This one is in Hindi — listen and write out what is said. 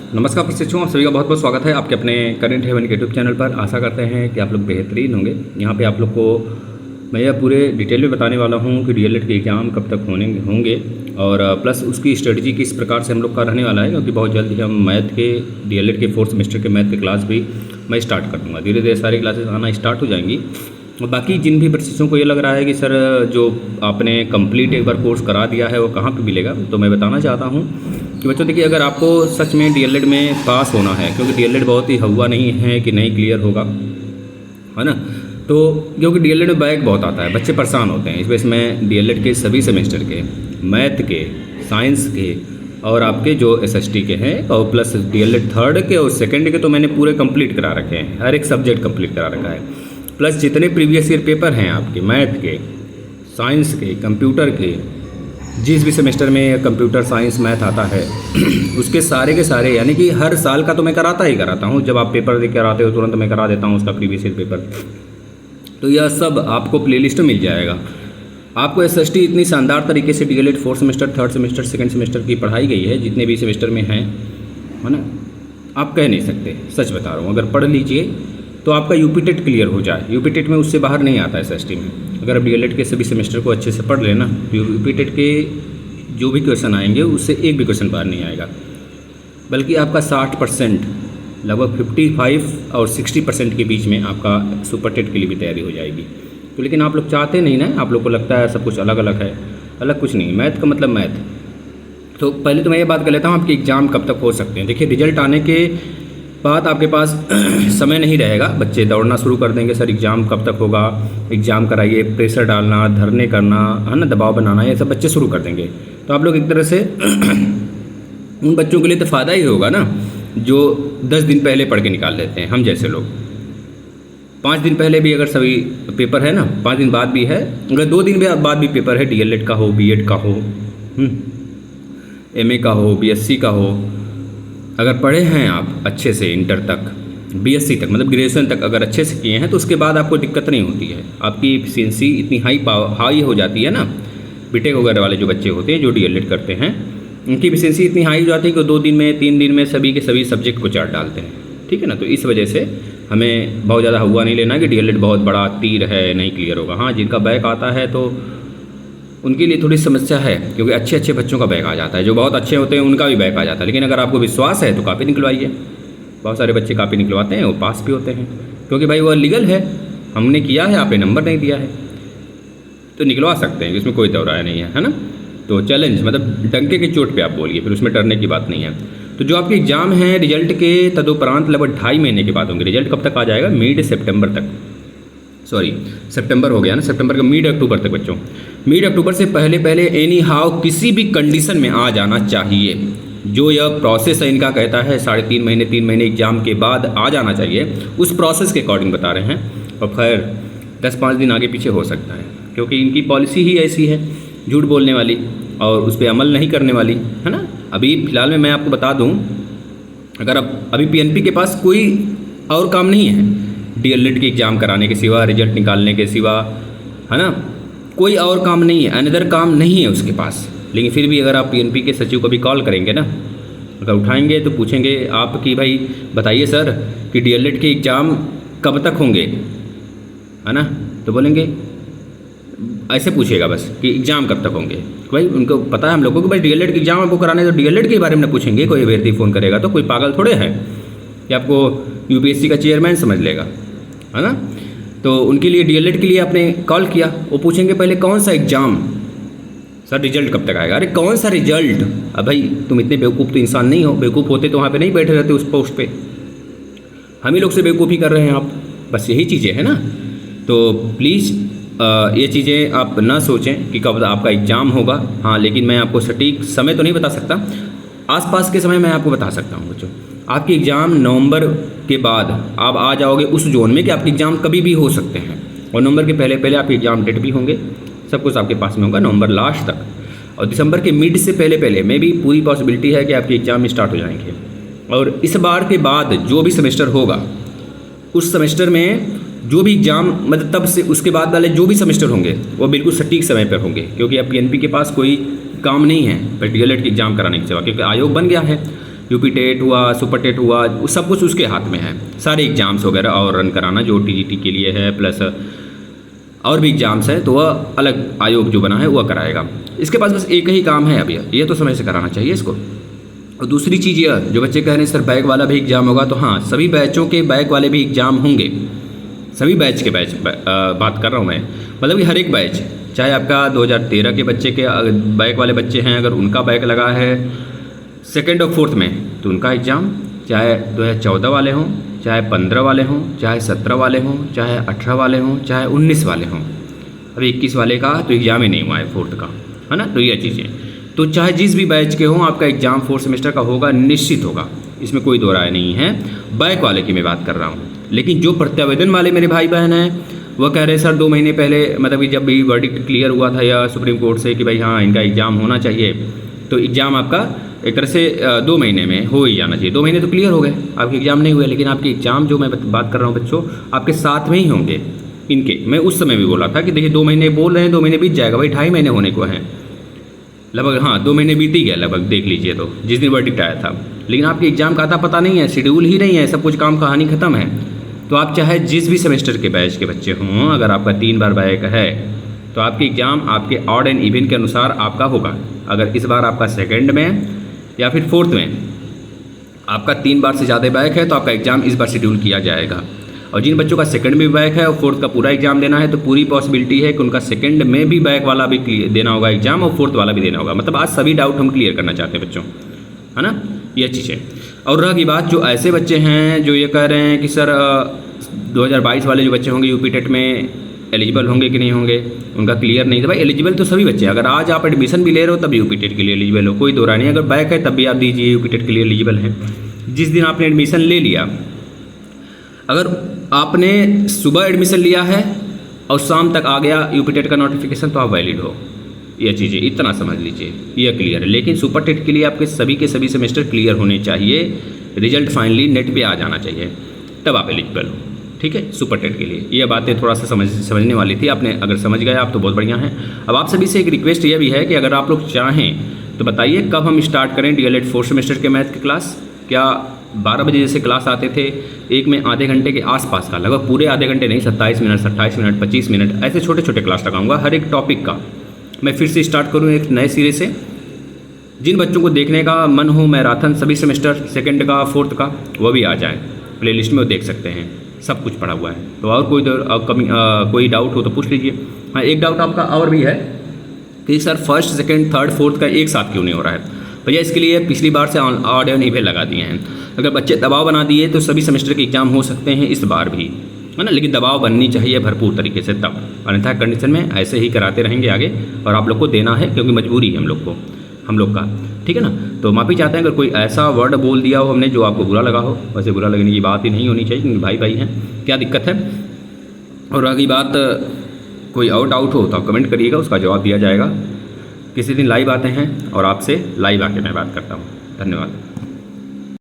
नमस्कार शिक्षकों, आप सभी का बहुत बहुत स्वागत है आपके अपने करंट हेवन के यूट्यूब चैनल पर। आशा करते हैं कि आप लोग बेहतरीन होंगे। यहाँ पे आप लोग को मैं यह पूरे डिटेल में बताने वाला हूँ कि डीएलएड के एग्ज़ाम कब तक होंगे और प्लस उसकी स्ट्रेटजी किस प्रकार से हम लोग का रहने वाला है, क्योंकि बहुत जल्द ही हम मैथ के डीएलएड के 4th सेमेस्टर के मैथ के क्लास भी मैं स्टार्ट कर दूँगा। धीरे धीरे सारी क्लासेस आना स्टार्ट हो जाएंगी। और बाकी जिन भी बच्चों को ये लग रहा है कि सर जो आपने कंप्लीट एक बार कोर्स करा दिया है वो कहाँ पे मिलेगा, तो मैं बताना चाहता हूँ कि बच्चों देखिए, अगर आपको सच में डीएलएड में पास होना है, क्योंकि डीएलएड बहुत ही हवा नहीं है कि नहीं क्लियर होगा, है ना। तो क्योंकि डीएलएड में बैक बहुत आता है, बच्चे परेशान होते हैं। इस वजह से मैं डीएलएड के सभी सेमेस्टर के मैथ के, साइंस के और आपके जो एसएसटी के हैं और प्लस डीएलएड 3rd के और 2nd के तो मैंने पूरे कंप्लीट करा रखे हैं। हर एक सब्जेक्ट कंप्लीट करा रखा है। प्लस जितने प्रीवियस ईयर पेपर हैं आपके मैथ के, साइंस के, कंप्यूटर के, जिस भी सेमेस्टर में कंप्यूटर साइंस मैथ आता है उसके सारे के सारे, यानी कि हर साल का तो मैं कराता ही कराता हूँ। जब आप पेपर दे कर आते हो तुरंत मैं करा देता हूँ उसका प्रीवियस ईयर पेपर। तो यह सब आपको प्लेलिस्ट में मिल जाएगा। आपको एसएसटी इतनी शानदार तरीके से DElEd 4th semester, 3rd semester, 2nd semester की पढ़ाई गई है, जितने भी सेमेस्टर में हैं, है ना। आप कह नहीं सकते, सच बता रहा हूँ। अगर पढ़ लीजिए तो आपका यूपी टेट क्लियर हो जाए। यूपी टेट में उससे बाहर नहीं आता एसएसटी में। अगर आप डीएलएड के सभी सेमेस्टर को अच्छे से पढ़ लेना, यूपी टेट के जो भी क्वेश्चन आएंगे उससे एक भी क्वेश्चन बाहर नहीं आएगा, बल्कि आपका 60%, लगभग 55 और 60% के बीच में आपका सुपर टेट के लिए भी तैयारी हो जाएगी। तो लेकिन आप लोग चाहते नहीं ना, आप लोग को लगता है सब कुछ अलग अलग है। अलग कुछ नहीं, मैथ का मतलब मैथ। तो पहले तो मैं ये बात कर लेता हूँ आपके एग्ज़ाम कब तक हो सकते हैं। देखिए, रिजल्ट आने के बाद आपके पास समय नहीं रहेगा, बच्चे दौड़ना शुरू कर देंगे, सर एग्ज़ाम कब तक होगा, एग्ज़ाम कराइए, प्रेशर डालना, धरने करना, है ना, दबाव बनाना, ये सब बच्चे शुरू कर देंगे। तो आप लोग एक तरह से उन बच्चों के लिए तो फ़ायदा ही होगा ना, जो 10 दिन पहले पढ़ के निकाल लेते हैं। हम जैसे लोग 5 दिन पहले भी अगर सभी पेपर है ना, 5 दिन बाद भी है, अगर 2 दिन बाद भी पेपर है, डीएलएड का हो, बीएड का हो, एमए का हो, बीएससी का हो, अगर पढ़े हैं आप अच्छे से इंटर तक, बीएससी तक, मतलब ग्रेजुएशन तक अगर अच्छे से किए हैं, तो उसके बाद आपको दिक्कत नहीं होती है। आपकी एफिशिएंसी इतनी हाई हो जाती है ना। बीटेक वगैरह वाले जो बच्चे होते हैं जो डीएलएड करते हैं, उनकी एफिशिएंसी इतनी हाई हो जाती है कि 2 दिन में, 3 दिन में सभी के सभी सब्जेक्ट को चाट डालते हैं। ठीक है ना। तो इस वजह से हमें बहुत ज़्यादा हुआ नहीं लेना कि डीएलएड बहुत बड़ा तीर है, नहीं क्लियर होगा। हाँ, जिनका बैक आता है तो उनके लिए थोड़ी समस्या है, क्योंकि अच्छे अच्छे बच्चों का बैक आ जाता है। जो बहुत अच्छे होते हैं उनका भी बैक आ जाता है। लेकिन अगर आपको विश्वास है तो कापी निकलवाइए। बहुत सारे बच्चे कापी निकलवाते हैं, वो पास भी होते हैं, क्योंकि भाई वो लीगल है, हमने किया है, आपने नंबर नहीं दिया है, तो निकलवा सकते हैं, इसमें कोई दौराया नहीं है ना। तो चैलेंज मतलब डंके की चोट पे आप बोलिए, फिर उसमें डरने की बात नहीं है। तो जो आपके एग्ज़ाम हैं रिजल्ट के तदुपरांत लगभग 2.5 महीने के बाद होंगे। रिजल्ट कब तक आ जाएगा? मिड सितंबर तक, सॉरी सितंबर हो गया ना, सितंबर का मिड अक्टूबर तक बच्चों। मिड अक्टूबर से पहले पहले एनी हाउ किसी भी कंडीशन में आ जाना चाहिए। जो यह प्रोसेस है इनका कहता है 3.5 महीने 3 महीने एग्जाम के बाद आ जाना चाहिए, उस प्रोसेस के अकॉर्डिंग बता रहे हैं। और खैर 10-5 दिन आगे पीछे हो सकता है, क्योंकि इनकी पॉलिसी ही ऐसी है, झूठ बोलने वाली और उस पर अमल नहीं करने वाली, है ना। अभी फ़िलहाल में मैं आपको बता दूं, अगर अब अभी पीएनपी के पास कोई और काम नहीं है डीएलएड के एग्ज़ाम कराने के सिवा, रिजल्ट निकालने के सिवा, है ना, कोई और काम नहीं है, अनदर काम नहीं है उसके पास। लेकिन फिर भी अगर आप पीएनपी के सचिव को भी कॉल करेंगे ना, अगर उठाएंगे तो पूछेंगे आप कि भाई बताइए सर कि डीएलएड के एग्ज़ाम कब तक होंगे, है ना, तो बोलेंगे, ऐसे पूछेगा बस कि एग्ज़ाम कब तक होंगे। भाई उनको पता है हम लोगों को भाई डीएलएड के एग्ज़ाम आपको कराने, तो डीएलएड के बारे में पूछेंगे। कोई अभ्यर्थी फ़ोन करेगा तो कोई पागल थोड़े है कि आपको यूपीएससी का चेयरमैन समझ लेगा, है ना। तो उनके लिए डीएलएड के लिए आपने कॉल किया, वो पूछेंगे पहले कौन सा एग्ज़ाम, सर रिजल्ट कब तक आएगा। अरे कौन सा रिजल्ट? अब भाई तुम इतने बेवकूफ़ तो इंसान नहीं हो, बेवकूफ़ होते तो वहाँ पे नहीं बैठे रहते उस पोस्ट पे। हम ही लोग से बेवकूफ़ी कर रहे हैं आप, बस यही चीज़ें हैं ना। तो प्लीज़ ये चीज़ें आप ना सोचें कि कब आपका एग्ज़ाम होगा। हाँ, लेकिन मैं आपको सटीक समय तो नहीं बता सकता, आसपास के समय मैं आपको बता सकता हूँ बच्चों। आपके एग्ज़ाम नवंबर के बाद आप आ जाओगे उस जोन में कि आपके एग्ज़ाम कभी भी हो सकते हैं, और नवंबर के पहले पहले आपके एग्ज़ाम डेट भी होंगे, सब कुछ आपके पास में होगा नवंबर लास्ट तक। और दिसंबर के मिड से पहले पहले में भी पूरी पॉसिबिलिटी है कि आपके एग्ज़ाम स्टार्ट हो जाएंगे। और इस बार के बाद जो भी सेमेस्टर होगा, उस सेमेस्टर में जो भी एग्ज़ाम, मतलब तब से उसके बाद वाले जो भी सेमेस्टर होंगे वो बिल्कुल सटीक समय पर होंगे, क्योंकि अब पीएनपी के पास कोई काम नहीं है पर डीएलएड के एग्ज़ाम कराने के सिवा, क्योंकि आयोग बन गया है। यूपी टेट हुआ, सुपर टेट हुआ, सब कुछ उसके हाथ में है। सारे एग्ज़ाम्स वगैरह और रन कराना जो टीजीटी के लिए है, प्लस और भी एग्ज़ाम्स है, तो वह अलग आयोग जो बना है वह कराएगा। इसके पास बस एक ही काम है अभी, ये तो समय से कराना चाहिए इसको। और दूसरी चीज़ यह, जो बच्चे कह रहे हैं सर बैक वाला भी एग्ज़ाम होगा, तो हाँ सभी बैचों के बैक वाले भी एग्ज़ाम होंगे, सभी बैच के बात कर रहा हूँ मैं, मतलब कि हर एक बैच, चाहे आपका 2013 के बच्चे के बैक वाले बच्चे हैं, अगर उनका बैक लगा है सेकेंड और फोर्थ में तो उनका एग्ज़ाम, चाहे 2014 वाले हों, चाहे 15 वाले हों, चाहे 17 वाले हों, चाहे 18 वाले हों, चाहे 19 वाले हों। अभी 21 वाले का तो एग्ज़ाम ही नहीं हुआ है फोर्थ का, है ना। तो ये चीज़ें, तो चाहे जिस भी बैच के हों आपका एग्ज़ाम फोर्थ सेमेस्टर का होगा, निश्चित होगा, इसमें कोई दो राय नहीं है। बैक वाले की मैं बात कर रहा हूँ। लेकिन जो प्रत्यावेदन वाले मेरे भाई बहन हैं वह कह रहे हैं सर 2 महीने पहले, मतलब कि जब भी वर्डिक्ट क्लियर हुआ था या सुप्रीम कोर्ट से कि भाई हाँ इनका एग्ज़ाम होना चाहिए, तो एग्ज़ाम आपका एक तरह से 2 महीने में हो ही जाना चाहिए। 2 महीने तो क्लियर हो गए, आपके एग्ज़ाम नहीं हुए, लेकिन आपके एग्ज़ाम जो मैं बात कर रहा हूँ बच्चों, आपके साथ में ही होंगे इनके। मैं उस समय भी बोला था कि देखिए 2 महीने बोल रहे हैं, 2 महीने बीत जाएगा भाई, 2.5 महीने होने को हैं लगभग। हाँ 2 महीने बीत ही गया लगभग, देख लीजिए तो जिस दिन वर्डिक्ट आया था। लेकिन आपके एग्ज़ाम का आता पता नहीं है, शेड्यूल ही नहीं है, सब कुछ काम कहानी ख़त्म है। तो आप चाहे जिस भी सेमेस्टर के बैच के बच्चे हों, अगर आपका 3 बार बैक है तो आपके एग्ज़ाम आपके ऑड एंड इवन के अनुसार आपका होगा। अगर इस बार आपका सेकंड में या फिर फोर्थ में आपका 3 बार से ज़्यादा बैक है तो आपका एग्ज़ाम इस बार शेड्यूल किया जाएगा। और जिन बच्चों का सेकंड में भी बैक है और फोर्थ का पूरा एग्ज़ाम देना है, तो पूरी पॉसिबिलिटी है कि उनका सेकंड में भी बैक वाला भी देना होगा एग्ज़ाम और फोर्थ वाला भी देना होगा। मतलब आज सभी डाउट हम क्लियर करना चाहते हैं बच्चों, है ना, ये चीज़ है। और रह की बात जो ऐसे बच्चे हैं जो ये कह रहे हैं कि सर 2022 वाले जो बच्चे होंगे यूपी टेट में एलिजिबल होंगे कि नहीं होंगे, उनका क्लियर नहीं था। भाई एलिजिबल तो सभी बच्चे, अगर आज आप एडमिशन भी ले रहे हो तब यूपी टेट के लिए एलिजिबल हो, कोई दो राय नहीं। अगर बैक है तब भी आप दीजिए, यूपी टेट के लिए एलिजिबल है। जिस दिन आपने एडमिशन ले लिया, अगर आपने सुबह एडमिशन लिया है और शाम तक आ गया यूपी टेट का नोटिफिकेशन, तो आप वैलिड हो। यह चीज़ें इतना समझ लीजिए, यह क्लियर है। लेकिन सुपर टेट के लिए आपके सभी के सभी सेमेस्टर क्लियर होने चाहिए, रिजल्ट फाइनली नेट पे आ जाना चाहिए, तब आप एलिजिबल हो। ठीक है, सुपर टेट के लिए ये बातें थोड़ा सा समझने वाली थी, आपने अगर समझ गए आप तो बहुत बढ़िया है। अब आप सभी से एक रिक्वेस्ट यह भी है कि अगर आप लोग चाहें तो बताइए कब हम स्टार्ट करें डीएलएड फोर्थ सेमेस्टर के मैथ की क्लास। क्या 12 बजे जैसे क्लास आते थे, एक में आधे घंटे के आसपास का, लगभग पूरे आधे घंटे नहीं, 27 मिनट 28 मिनट 25 मिनट ऐसे छोटे छोटे क्लास लगाऊंगा हर एक टॉपिक का। मैं फिर से स्टार्ट करूँ एक नए सिरे से। जिन बच्चों को देखने का मन हो मैराथन सभी सेमेस्टर सेकंड का फोर्थ का, वो भी आ जाए, प्लेलिस्ट में वो देख सकते हैं, सब कुछ पढ़ा हुआ है। तो और कोई डाउट हो तो पूछ लीजिए। हाँ, एक डाउट आपका और भी है कि sir first second third fourth का एक साथ क्यों नहीं हो रहा है। भैया इसके लिए पिछली बार से ऑड एंड इवन लगा दिए हैं। अगर बच्चे दबाव बना दिए तो सभी सेमेस्टर के एग्जाम हो सकते हैं इस बार भी, है ना, लेकिन दबाव बननी चाहिए भरपूर तरीके से तब, अन्यथा कंडीशन में ऐसे ही कराते रहेंगे आगे। और आप लोग को देना है क्योंकि मजबूरी है हम लोग का, ठीक है ना। तो माफ़ी चाहते हैं अगर कोई ऐसा वर्ड बोल दिया हो हमने जो आपको बुरा लगा हो। वैसे बुरा लगने की बात ही नहीं होनी चाहिए क्योंकि भाई भाई हैं, क्या दिक्कत है। और अगली बात, कोई और डाउट हो तो आप कमेंट करिएगा, उसका जवाब दिया जाएगा। किसी दिन लाइव आते हैं और आपसे लाइव आके मैं बात करता हूँ। धन्यवाद।